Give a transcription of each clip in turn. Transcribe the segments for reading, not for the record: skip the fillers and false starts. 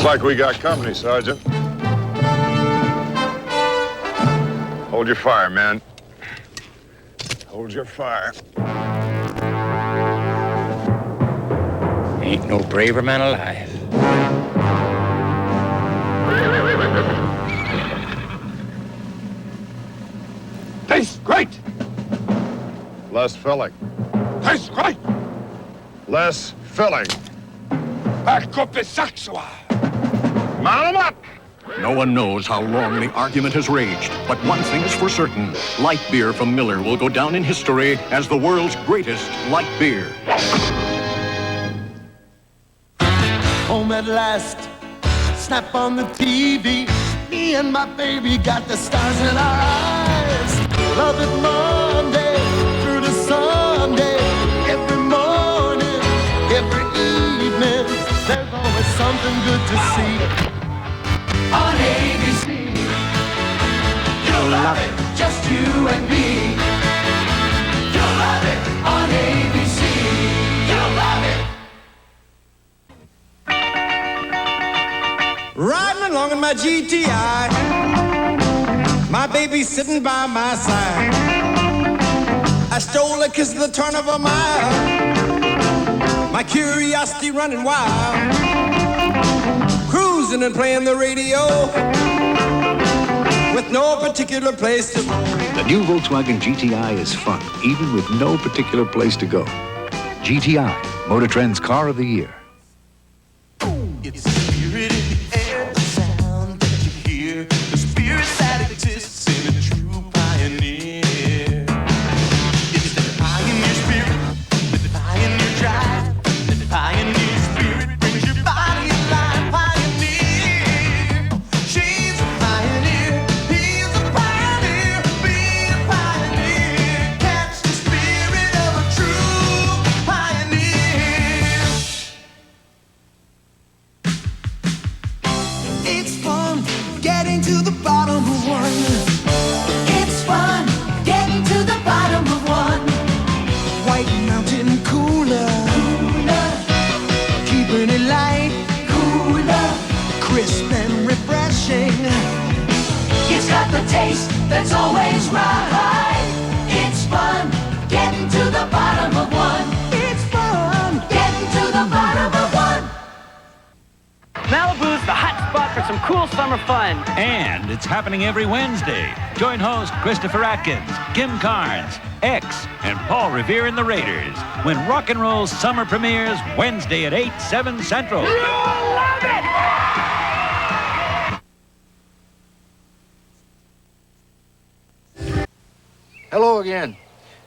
like we got company, Sergeant. Hold your fire, man. Hold your fire. Ain't no braver man alive. Tastes great. Less filling. Tastes great. Less filling. Back up the Saxua. Mount 'em up. No one knows how long the argument has raged, but one thing is for certain. Light beer from Miller will go down in history as the world's greatest light beer. Home at last, snap on the TV. Me and my baby got the stars in our eyes. Love it Monday through to Sunday. Every morning, every evening, there's always something good to see. On ABC, you'll love it, just you and me. You'll love it on ABC. You'll love it. Riding along in my GTI, my baby sitting by my side. I stole a kiss at the turn of a mile, my curiosity running wild. Cruising and playing the radio with no particular place to go. The new Volkswagen GTI is fun, even with no particular place to go. GTI, Motor Trend's Car of the Year. It's the spirit in the air, the sound that you hear, the spirit that exists in a true pioneer. It's the pioneer spirit, the pioneer drive, the pioneer spirit brings your body alive. Pioneer, she's a pioneer, he's a pioneer, be a pioneer. Catch the spirit of a true pioneer. It's fun getting to the bottom of one. It's fun getting to the bottom of one. White Mountain Cooler, keeping it light, cooler, crisp and refreshing. It's got the taste that's always right. It's fun getting to the bottom of one. It's fun getting to the bottom of one. Malibu's the hot spot for some cool summer fun. And it's happening every Wednesday. Join host Christopher Atkins, Kim Carnes, X, and Paul Revere and the Raiders when Rock and Roll Summer premieres Wednesday at 8, 7 Central. You'll love it! Hello again.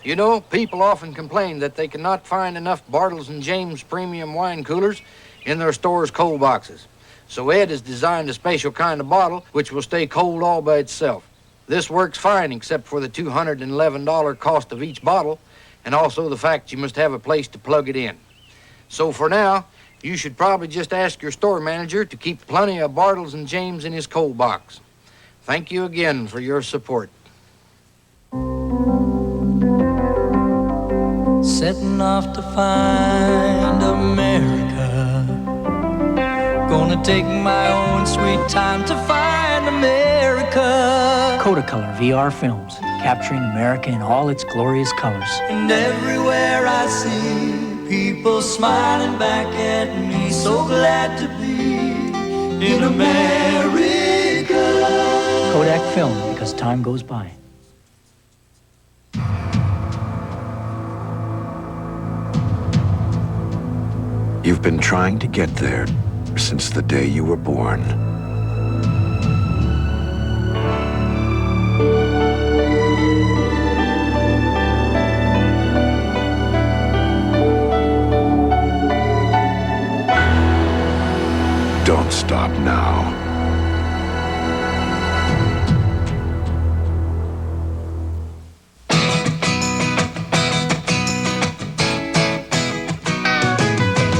You know, people often complain that they cannot find enough Bartles and James premium wine coolers in their store's cold boxes. So Ed has designed a special kind of bottle which will stay cold all by itself. This works fine except for the $211 cost of each bottle and also the fact you must have a place to plug it in. So for now, you should probably just ask your store manager to keep plenty of Bartles and James in his cold box. Thank you again for your support. Setting off to find America. Gonna take my own sweet time to find America. Kodak VR films, capturing America in all its glorious colors. And everywhere I see people smiling back at me, so glad to be in America. Kodak film, because time goes by. You've been trying to get there since the day you were born. Don't stop now.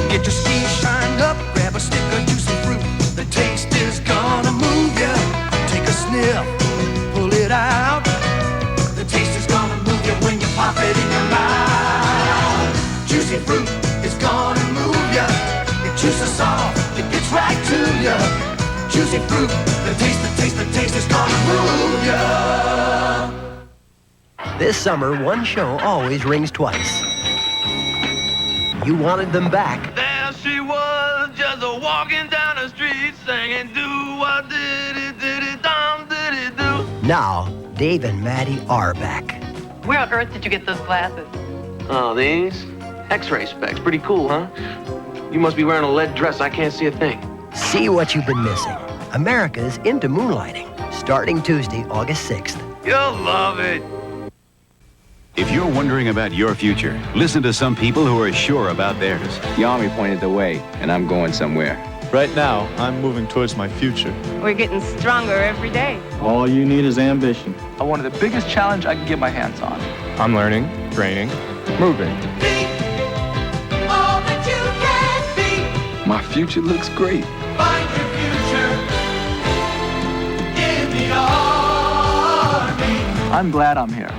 Get your ski shined up, grab a stick of juicy fruit. The taste is gonna move ya. Take a sniff, pull it out. The taste is gonna move you when you pop it in your mouth. Juicy fruit is gonna move ya. It juices off, it gets right to ya. Juicy fruit, the taste is gonna move ya. This summer, one show always rings twice. You wanted them back. There she was, just walking down the street, singing, do what did it, dum, did it do. Now, Dave and Maddie are back. Where on earth did you get those glasses? Oh, these? X-ray specs. Pretty cool, huh? You must be wearing a lead dress. I can't see a thing. See what you've been missing. America's into moonlighting, starting Tuesday, August 6th. You'll love it. If you're wondering about your future, listen to some people who are sure about theirs. The Army pointed the way, and I'm going somewhere. Right now, I'm moving towards my future. We're getting stronger every day. All you need is ambition. I wanted the biggest challenge I can get my hands on. I'm learning, training, moving. Be all that you can be. My future looks great. Find your future in the Army. I'm glad I'm here.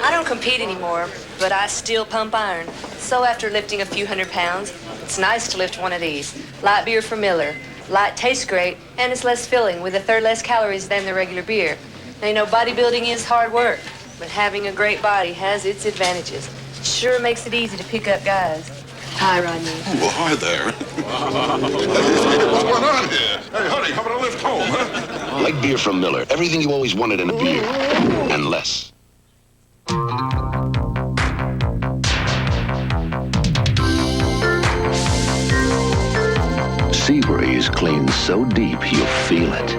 I don't compete anymore, but I still pump iron. So after lifting a few hundred pounds, it's nice to lift one of these. Light beer from Miller. Light tastes great, and it's less filling, with a third less calories than the regular beer. Now, you know, bodybuilding is hard work, but having a great body has its advantages. It sure makes it easy to pick up guys. Hi, Rodney. Well, hi there. What's going on here? Hey, honey, how about a lift home, huh? Light beer from Miller. Everything you always wanted in a beer, and less. Sea breeze cleans so deep you'll feel it.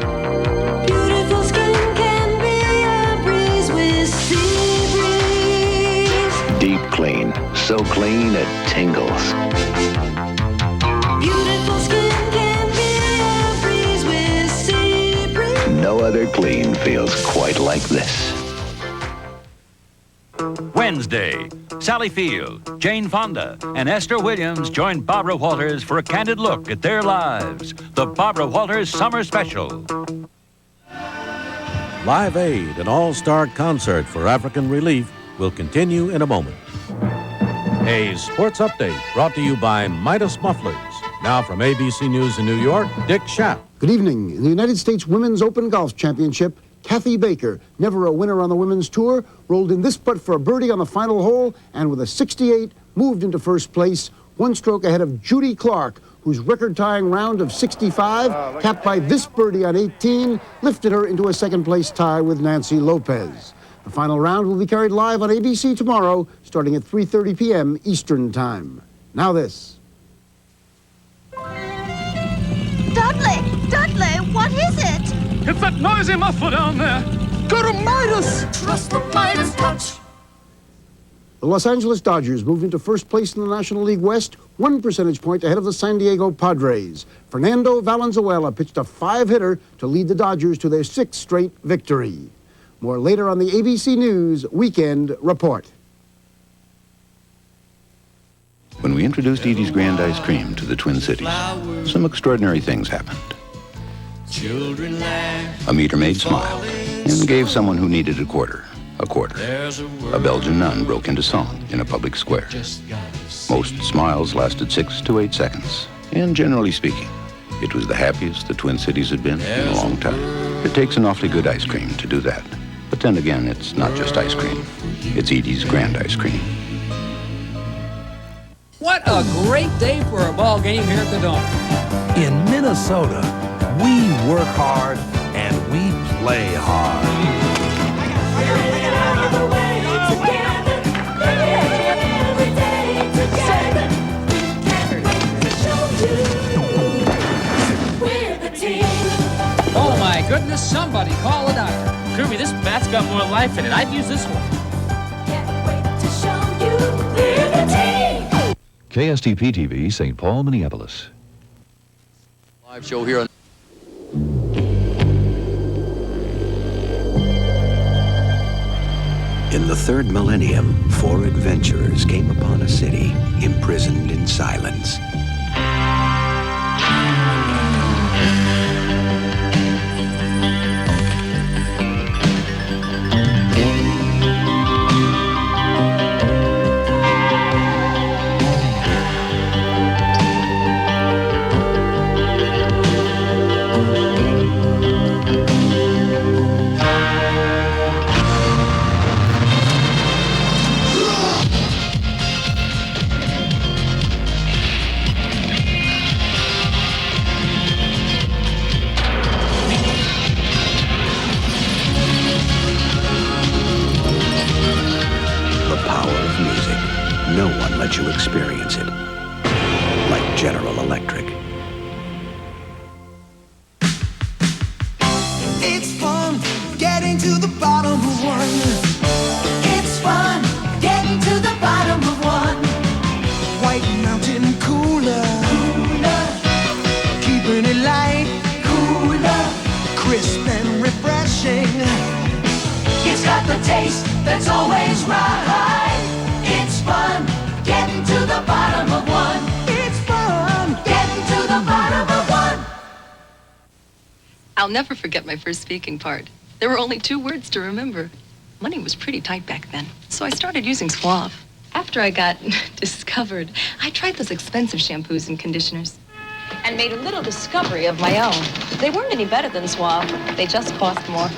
Beautiful skin can be a breeze with sea breeze. Deep clean, so clean it tingles. Beautiful skin can be a breeze with sea breeze. No other clean feels quite like this. Wednesday, Sally Field, Jane Fonda, and Esther Williams join Barbara Walters for a candid look at their lives. The Barbara Walters Summer Special. Live Aid, an all-star concert for African relief, will continue in a moment. A sports update brought to you by Midas Mufflers. Now from ABC News in New York, Dick Schaap. Good evening. In the United States Women's Open Golf Championship, Kathy Baker, never a winner on the women's tour, rolled in this putt for a birdie on the final hole and with a 68 moved into first place, one stroke ahead of Judy Clark, whose record-tying round of 65, capped by this birdie on 18, lifted her into a second-place tie with Nancy Lopez. The final round will be carried live on ABC tomorrow, starting at 3:30 p.m. Eastern Time. Now this. Dudley, what is it? It's that noisy muffler down there. Go to Midas. Trust the Midas touch. The Los Angeles Dodgers moved into first place in the National League West, 1 percentage point ahead of the San Diego Padres. Fernando Valenzuela pitched a 5-hitter to lead the Dodgers to their 6th straight victory. More later on the ABC News Weekend Report. When we introduced Edie's Grand Ice Cream to the Twin Cities, some extraordinary things happened. Children laugh. A meter-maid smiled and gave someone who needed a quarter. A Belgian nun broke into song in a public square. Most smiles lasted 6 to 8 seconds. And generally speaking, it was the happiest the Twin Cities had been in a long time. It takes an awfully good ice cream to do that. But then again, it's not just ice cream. It's Edie's Grand Ice Cream. What a great day for a ball game here at the Dome. In Minnesota, we work hard and we play hard. Oh my goodness, somebody call a doctor. Kirby, this bat's got more life in it. I'd use this one. KSTP-TV, St. Paul, Minneapolis. Live show here on... In the third millennium, 4 adventurers came upon a city imprisoned in silence. General Electric. It's fun getting to the bottom of one. It's fun getting to the bottom of one. White Mountain Cooler. Keeping it light. Cooler. Crisp and refreshing. It's got the taste that's always right. It's fun getting to the bottom of one. It's fun getting to the bottom of one. I'll never forget my first speaking part. There were only 2 words to remember. Money was pretty tight back then, so I started using Suave. After I got discovered, I tried those expensive shampoos and conditioners and made a little discovery of my own. They weren't any better than Suave. They just cost more.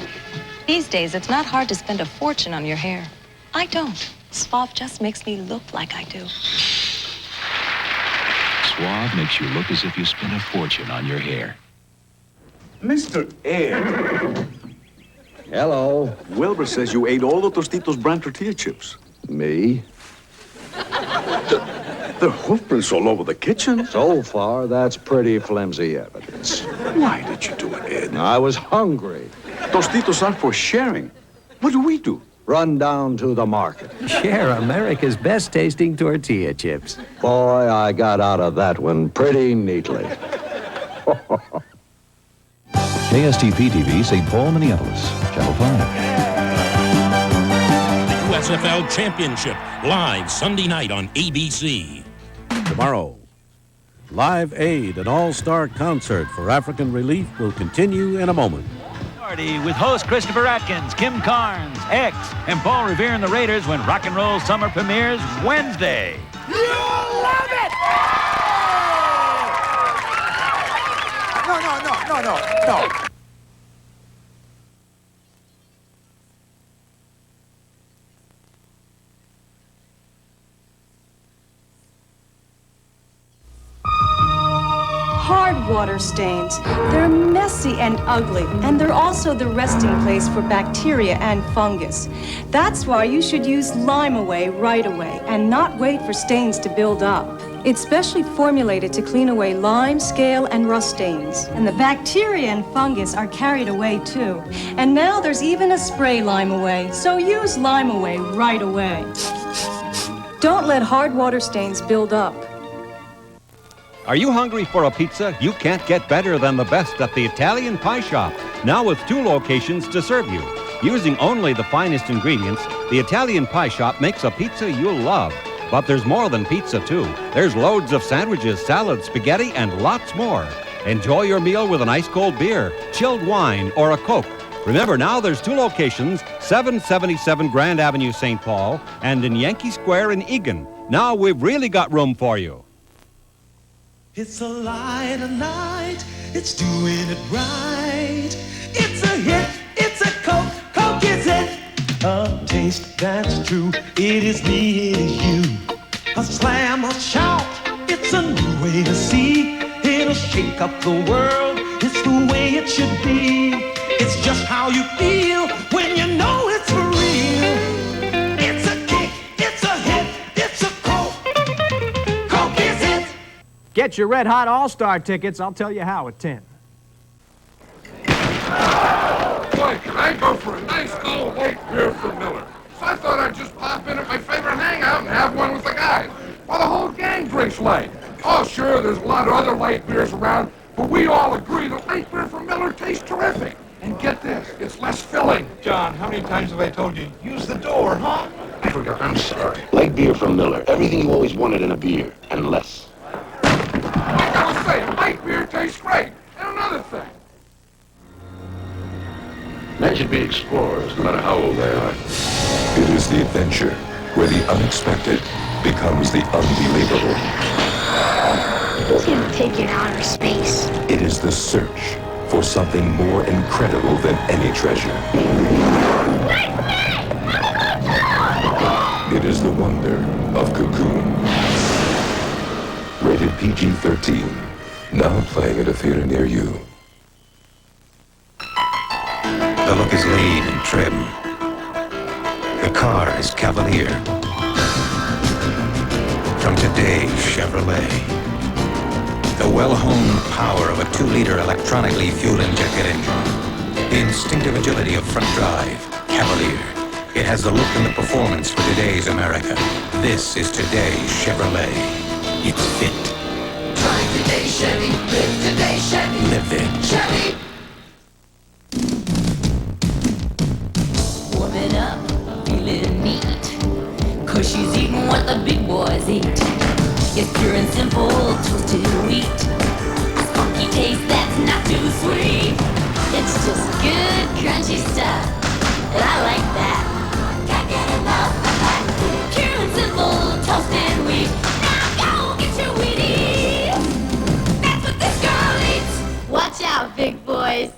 These days, it's not hard to spend a fortune on your hair. I don't. Suave just makes me look like I do. Suave makes you look as if you spent a fortune on your hair. Mr. Ed. Hello. Wilbur says you ate all the Tostitos brand tortilla chips. Me? There are hoof prints all over the kitchen. So far, that's pretty flimsy evidence. Why did you do it, Ed? I was hungry. Tostitos are for sharing. What do we do? Run down to the market. Share America's best tasting tortilla chips. Boy, I got out of that one pretty neatly. KSTP-TV, St. Paul, Minneapolis, Channel 5. The USFL Championship, live Sunday night on ABC. Tomorrow, Live Aid, an all-star concert for African Relief, will continue in a moment. Party with host Christopher Atkins, Kim Carnes, X, and Paul Revere and the Raiders when Rock and Roll Summer premieres Wednesday. You love it! No. Hard water stains. They're messy and ugly, and they're also the resting place for bacteria and fungus. That's why you should use Lime Away right away and not wait for stains to build up. It's specially formulated to clean away lime, scale, and rust stains. And the bacteria and fungus are carried away too. And now there's even a spray Lime Away, so use Lime Away right away. Don't let hard water stains build up. Are you hungry for a pizza? You can't get better than the best at the Italian Pie Shop, now with 2 locations to serve you. Using only the finest ingredients, the Italian Pie Shop makes a pizza you'll love. But there's more than pizza, too. There's loads of sandwiches, salads, spaghetti, and lots more. Enjoy your meal with an ice-cold beer, chilled wine, or a Coke. Remember, now there's 2 locations, 777 Grand Avenue, St. Paul, and in Yankee Square in Eagan. Now we've really got room for you. It's a light of night, it's doing it right. It's a hit, it's a Coke, Coke is it. A taste that's true, it is me, it is you. A slam, a shout, it's a new way to see. It'll shake up the world, it's the way it should be. It's just how you feel when you know it's for real. It's a kick, it's a hit, it's a Coke. Coke is it. Get your Red Hot All-Star tickets. I'll tell you how at 10. Boy, can I go for a nice old light beer from Miller? So I thought I'd just pop in at my favorite hangout and have one with the guys. Well, the whole gang drinks light. Oh, sure, there's a lot of other light beers around, but we all agree that light beer from Miller tastes terrific. And get this, it's less filling. John, how many times have I told you? Use the door, huh? I forgot, I'm sorry. Light beer from Miller. Everything you always wanted in a beer, and less. I gotta say, light beer tastes great. And another thing. Men should be explorers, no matter how old they are. It is the adventure where the unexpected becomes the unbelievable. Who's gonna take you to outer space? It is the search for something more incredible than any treasure. It is the wonder of Cocoon. Rated PG-13. Now playing at a theater near you. The look is lean and trim. The car is Cavalier. From today's Chevrolet. well-honed power of a 2-liter electronically fuel-injected engine. The instinctive agility of front drive, Cavalier. It has the look and the performance for today's America. This is today's Chevrolet. It's fit. Drive today, Chevy. Live today, Chevy. Live it. Chevy. Warming up, feeling neat. 'Cause she's eating what the big boys eat. It's pure and simple, toasted wheat. A funky taste that's not too sweet. It's just good, crunchy stuff. And I like that. Can't get enough of that. Pure and simple, toasted wheat. Now go get your Wheaties. That's what this girl eats. Watch out, big boys.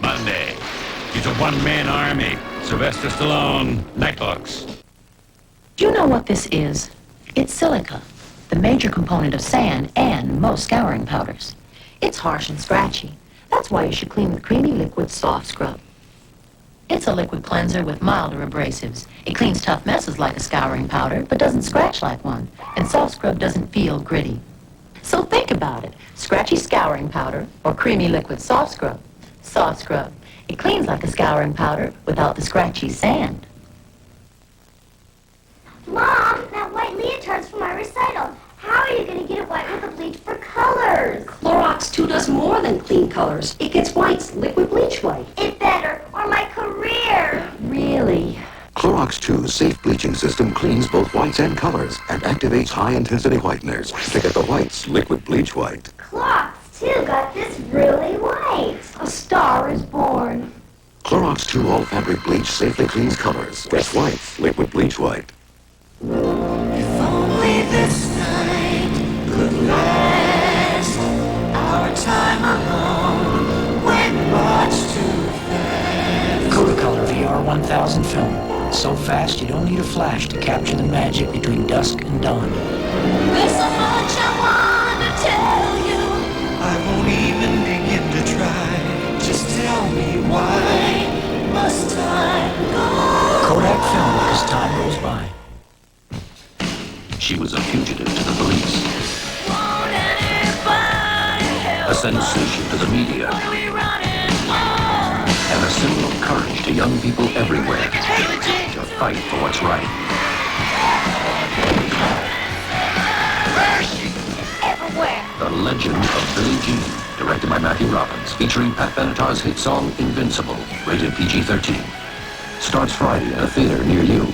Monday. He's a one-man army. Sylvester Stallone, Nighthawks. Do you know what this is? It's silica, the major component of sand and most scouring powders. It's harsh and scratchy. That's why you should clean with Creamy Liquid Soft Scrub. It's a liquid cleanser with milder abrasives. It cleans tough messes like a scouring powder, but doesn't scratch like one. And Soft Scrub doesn't feel gritty. So think about it. Scratchy scouring powder or Creamy Liquid Soft Scrub. Soft Scrub. It cleans like a scouring powder without the scratchy sand. Mom, that white leotard's for my recital. How are you going to get it white with a bleach for colors? Clorox 2 does more than clean colors. It gets whites, liquid bleach white. It better, or my career. Really? Clorox 2's safe bleaching system cleans both whites and colors and activates high-intensity whiteners to get the whites liquid bleach white. Clorox 2 got this really white. A star is born. Clorox 2 all-fabric bleach safely cleans colors, gets whites liquid bleach white. If only this night could last. Our time alone went much too fast. Coca-Cola VR 1000 film. So fast you don't need a flash to capture the magic between dusk and dawn. There's so much I want to tell you. I won't even begin to try. Just tell me why must time go? Kodak film as time goes by. She was a fugitive to the police, a sensation to the media, and a symbol of courage to young people everywhere to fight for what's right. Everywhere. The Legend of Billie Jean, directed by Matthew Robbins, featuring Pat Benatar's hit song Invincible, rated PG-13. Starts Friday at a theater near you.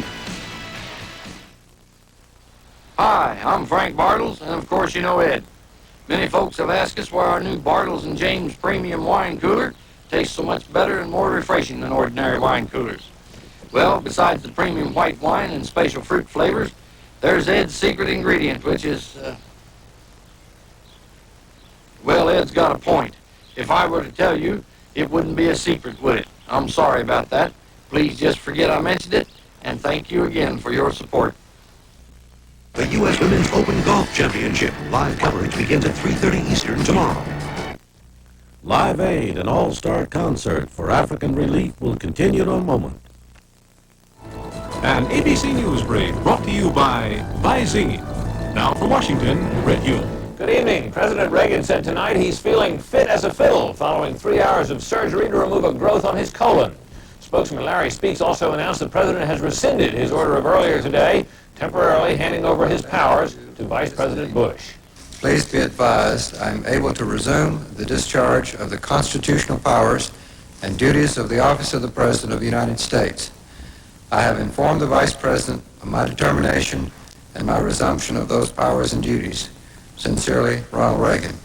Hi, I'm Frank Bartles, and of course you know Ed. Many folks have asked us why our new Bartles and James Premium Wine Cooler tastes so much better and more refreshing than ordinary wine coolers. Well, besides the premium white wine and special fruit flavors, there's Ed's secret ingredient, which is, well, Ed's got a point. If I were to tell you, it wouldn't be a secret, would it? I'm sorry about that. Please just forget I mentioned it, and thank you again for your support. The U.S. Women's Open Golf Championship. Live coverage begins at 3:30 Eastern tomorrow. Live Aid, an all-star concert for African relief, will continue in a moment. An ABC News brief brought to you by Visine. Now for Washington, Brett Hume. Good evening. President Reagan said tonight he's feeling fit as a fiddle following 3 hours of surgery to remove a growth on his colon. Spokesman Larry Speaks also announced the president has rescinded his order of earlier today, temporarily handing over his powers to Vice President Bush. Please be advised, I am able to resume the discharge of the constitutional powers and duties of the office of the President of the United States. I have informed the Vice President of my determination and my resumption of those powers and duties. Sincerely, Ronald Reagan.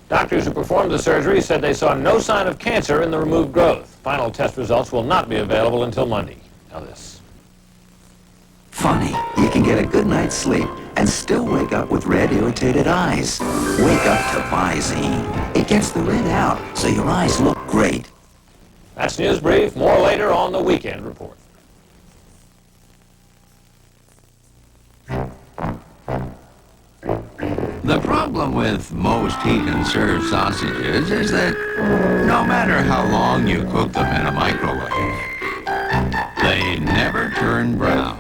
Doctors who performed the surgery said they saw no sign of cancer in the removed growth. Final test results will not be available until Monday. Now this. Funny, you can get a good night's sleep and still wake up with red, irritated eyes. Wake up to Visine. It gets the red out, so your eyes look great. That's News Brief. More later on the Weekend Report. The problem with most heat and serve sausages is that no matter how long you cook them in a microwave, they never turn brown.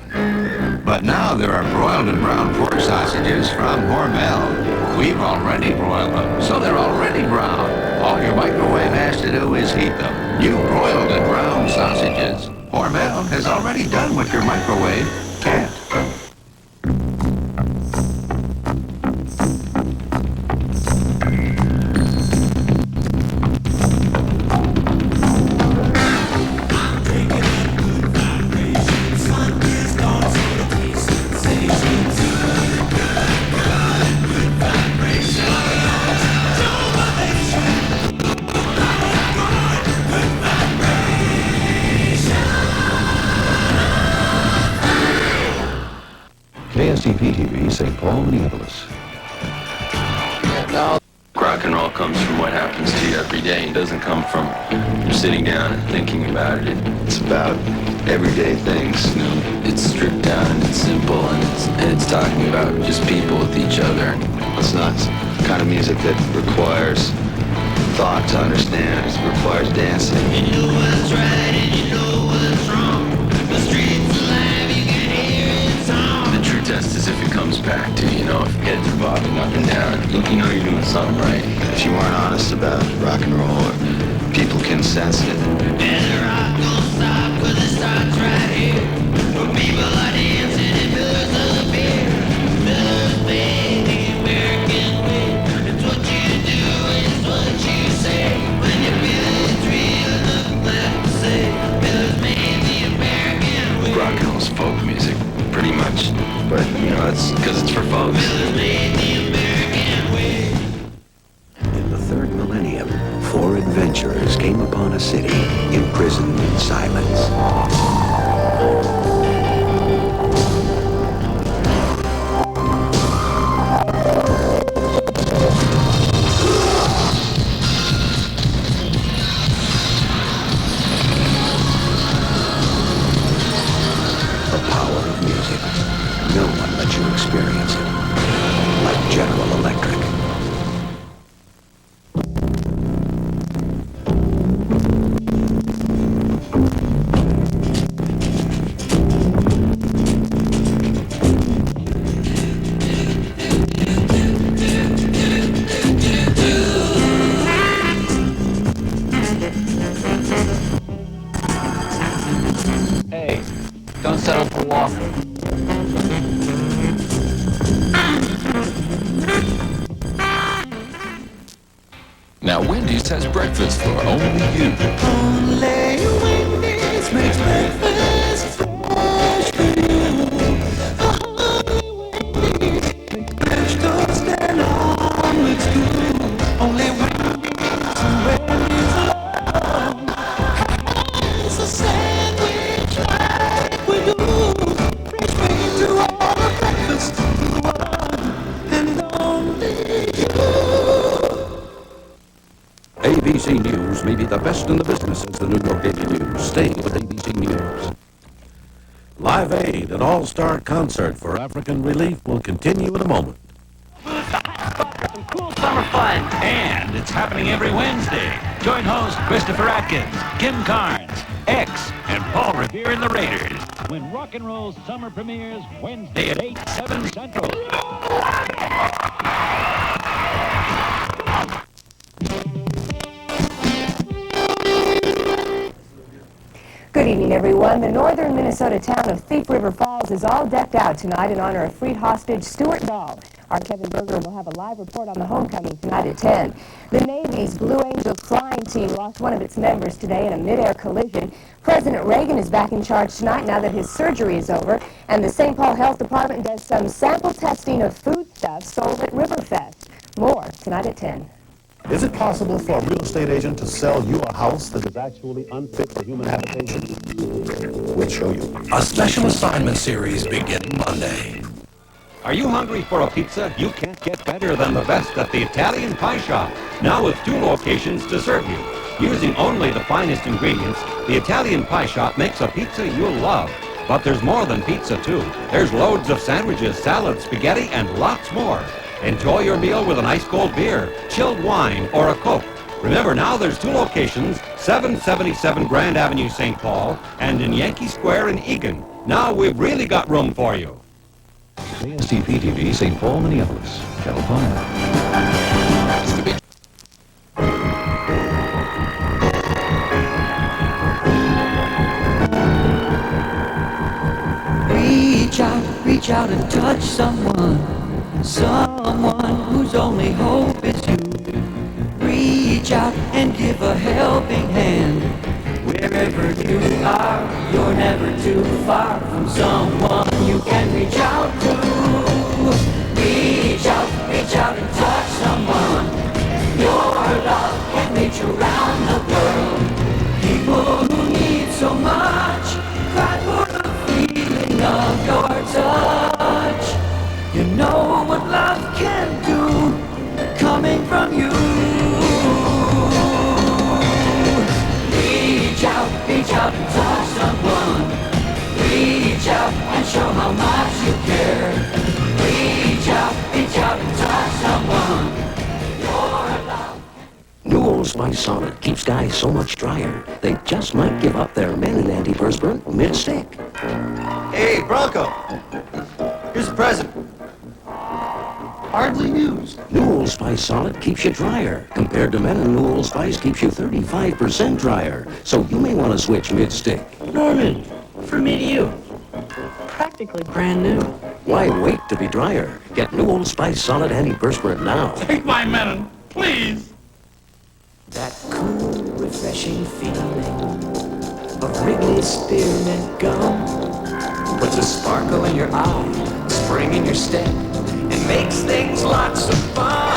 But now there are broiled and brown pork sausages from Hormel, We've already broiled them, so they're already brown. All your microwave has to do is heat them. New broiled and brown sausages. Hormel has already done what your microwave can't. KSTP-TV, St. Paul, Minneapolis. Now, rock and roll comes from what happens to you every day. It doesn't come from sitting down and thinking about it. It's about everyday things. You know, it's stripped down and it's simple and it's talking about just people with each other. It's not the kind of music that requires thought to understand. It requires dancing. You know what's right and you know what's wrong. The streets alive, you can hear it song. The true test is if it comes back to, you know, if heads are bobbing up and down, you know you're doing something right. If you weren't honest about rock and roll, or people can sense it. And the rock don't stop, 'cause it starts right here. Where people are dancing and bills of beer. Bills pay the American way. It's what you do, it's what you say. When you feel it's real, nothing left to say. Bills made the American way. Rock and roll's folk music, pretty much. But, you know, it's because it's for folks. Bills made the American way. In the third millennium, 4 adventurers came upon a city imprisoned in silence. The power of music. No one lets you experience it. Like General Electric. Hey, don't settle for waffle. Now Wendy's has breakfast for only you. Only Wendy's makes breakfast fresh for you. Wendy's makes fresh toast and omelets too. Only Wendy's and Wendy's alone. It's a sandwich like we do. Fresh made to all the breakfast for the one and only you. ABC News may be the best in the business, says the New York Daily News. Stay with ABC News. Live Aid, an all-star concert for African Relief, will continue in a moment. Cool summer fun. And it's happening every Wednesday. Join host Christopher Atkins, Kim Carnes, X, and Paul Revere and the Raiders when Rock and Roll Summer premieres Wednesday at 8, 7 Central. Good evening, everyone. The northern Minnesota town of Thief River Falls is all decked out tonight in honor of freed hostage Stuart Dahl. Our Kevin Berger will have a live report on the homecoming tonight at 10. The Navy's Blue Angels flying team lost one of its members today in a mid-air collision. President Reagan is back in charge tonight now that his surgery is over. And the St. Paul Health Department does some sample testing of foodstuffs sold at Riverfest. More tonight at 10. Is it possible for a real estate agent to sell you a house that is actually unfit for human habitation? We'll show you. A special assignment series beginning Monday. Are you hungry for a pizza? You can't get better than the best at the Italian Pie Shop. Now with 2 locations to serve you. Using only the finest ingredients, the Italian Pie Shop makes a pizza you'll love. But there's more than pizza, too. There's loads of sandwiches, salads, spaghetti, and lots more. Enjoy your meal with an ice-cold beer, chilled wine, or a Coke. Remember, now there's 2 locations, 777 Grand Avenue, St. Paul, and in Yankee Square in Eagan. Now we've really got room for you. KSTP-TV, St. Paul, Minneapolis, Channel 5. Reach out and touch someone, someone whose only hope is you. Reach out and give a helping hand. Wherever you are, you're never too far from someone you can reach out to. Reach out and touch someone. Your love can reach around the world. People who need so much cry for the feeling of your touch. You know what love can do, coming from you. Reach out and touch someone. Reach out and show how much you care. Reach out and touch someone. Your love. New Old Spice Solid keeps guys so much drier, they just might give up their men antiperspirant mid-stick. Hey, Bronco. Here's a present. Hardly used. New Old Spice Solid keeps you drier, compared to men and New Old Spice keeps you 35% drier. So you may want to switch mid-stick. Norman, from me to you. Practically brand new. Why wait to be drier? Get New Old Spice Solid antiperspirant now. Take my melon, please. That cool, refreshing feeling of Wrigley Spirit Gum puts a sparkle in your eye, spring in your step, and makes things lots of fun.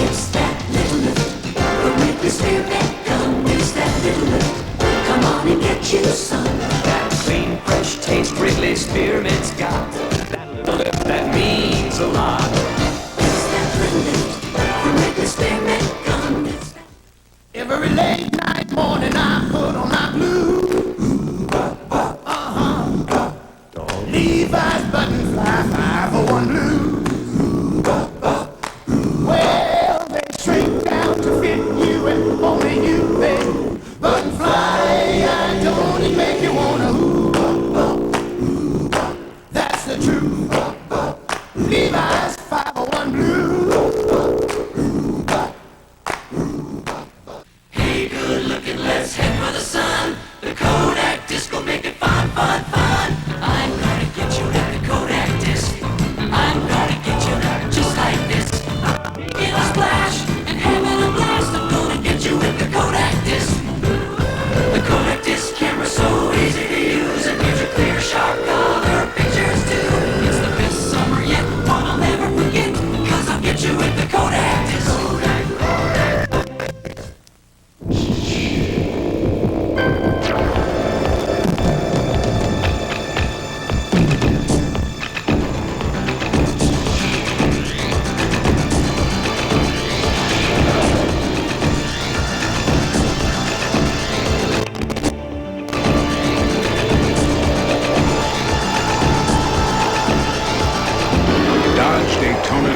It's that little lift from Wrigley Spirit Gum. It's that little lift. Come on and get you some. That clean, fresh taste Wrigley Spearmint's got. That little lift that means a lot. It's that little lift from Wrigley Spearmint Gum. Every late night morning I put on my blue. Levi's button fly 501 blue. Well, they shrink down to fit you and only you, babe. Button fly, I don't even make you wanna that's the truth. Levi's 501 blue. Hey, good looking, let's head for the sun. The Kodak disc will make it fun, fun, fun. I'm gonna get you at the Kodak disc. I'm gonna get you just like this. In a splash and having a blast. I'm gonna get you with the Kodak disc. The Kodak disc camera so easy to use and gives you clear, sharp color pictures too. It's the best summer yet, one I'll never forget. 'Cause I'll get you with the Kodak disc.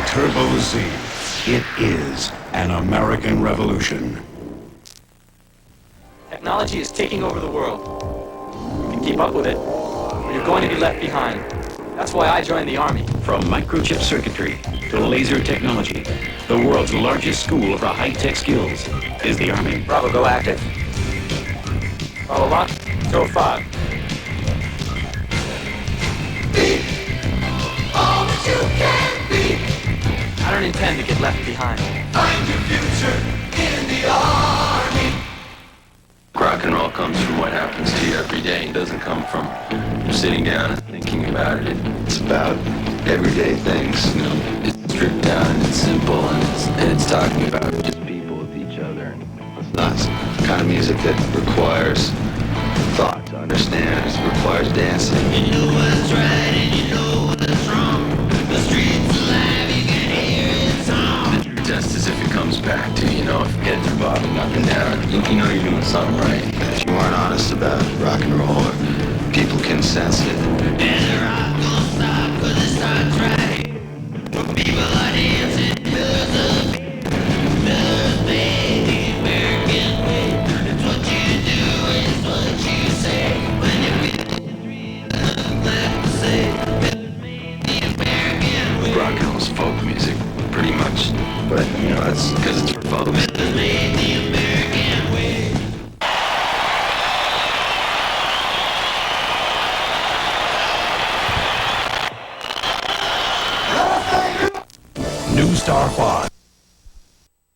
Turbo Z. It is an American revolution. Technology is taking over the world. You can keep up with it, or you're going to be left behind. That's why I joined the Army. From microchip circuitry to laser technology, the world's largest school for high-tech skills is the Army. Bravo, go active. Bravo, launch. Go 5. All that you can be. I don't intend to get left behind. Find your future in the Army. Rock and roll comes from what happens to you every day. It doesn't come from sitting down and thinking about it. It's about everyday things, you know. It's stripped down and it's simple and it's talking about just people with each other. It's not some kind of music that requires thought to understand. It requires dancing. You know what's right and you know what's wrong. The streets alive, you can hear it song. Just as if it comes back to, you know, if heads are bobbing up and down, you know you're doing something right. If you aren't honest about rock and roll, or people can sense it. And the rock won't stop 'cause it starts right here. When people are dancing, there's the American way. It's what you do, it's what you say. When you feel glad to say, the American way. Rock and roll's folk music, pretty much. But, you know, that's because it's for folks. The American way. Star 5.